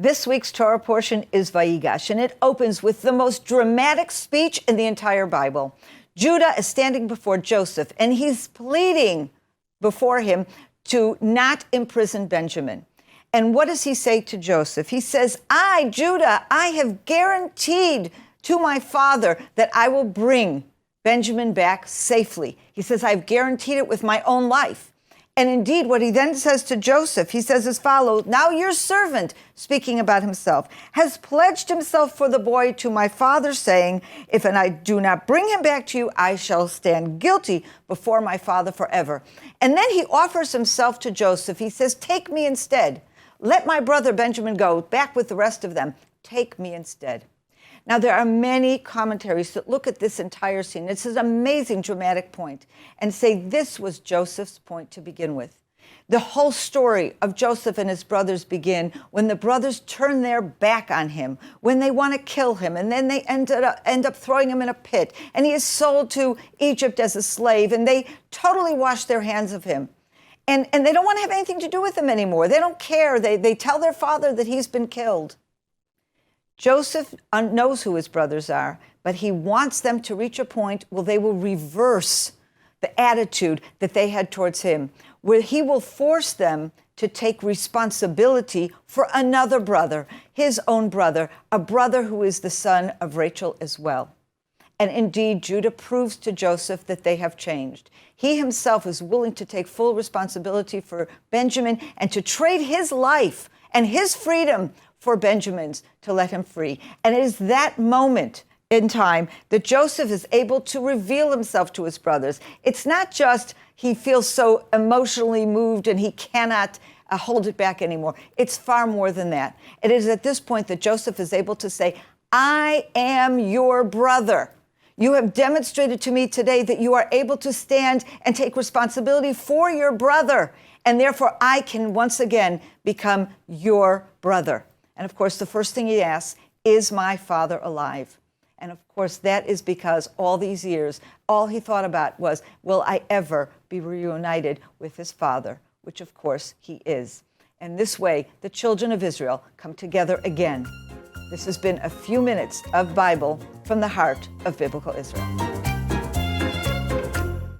This week's Torah portion is VaYigash, and it opens with the most dramatic speech in the entire Bible. Judah is standing before Joseph, and he's pleading before him to not imprison Benjamin. And what does he say to Joseph? He says, I, Judah, I have guaranteed to my father that I will bring Benjamin back safely. He says, I've guaranteed it with my own life. And indeed, what he then says to Joseph, he says as follows, now your servant, speaking about himself, has pledged himself for the boy to my father, saying, if I do not bring him back to you, I shall stand guilty before my father forever. And then he offers himself to Joseph. He says, take me instead. Let my brother Benjamin go back with the rest of them. Take me instead. Now, there are many commentaries that look at this entire scene. It's an amazing dramatic point and say this was Joseph's point to begin with. The whole story of Joseph and his brothers begin when the brothers turn their back on him, when they want to kill him, and then they end up throwing him in a pit, and he is sold to Egypt as a slave, and they totally wash their hands of him. And they don't want to have anything to do with him anymore. They don't care. They tell their father that he's been killed. Joseph knows who his brothers are, but he wants them to reach a point where they will reverse the attitude that they had towards him, where he will force them to take responsibility for another brother, his own brother, a brother who is the son of Rachel as well. And indeed, Judah proves to Joseph that they have changed. He himself is willing to take full responsibility for Benjamin and to trade his life and his freedom for Benjamin's to let him free. And it is that moment in time that Joseph is able to reveal himself to his brothers. It's not just he feels so emotionally moved and he cannot hold it back anymore. It's far more than that. It is at this point that Joseph is able to say, I am your brother. You have demonstrated to me today that you are able to stand and take responsibility for your brother. And therefore, I can once again become your brother. And of course, the first thing he asks, is my father alive? And of course, that is because all these years, all he thought about was, will I ever be reunited with his father? Which of course he is. And this way, the children of Israel come together again. This has been a few minutes of Bible from the heart of biblical Israel.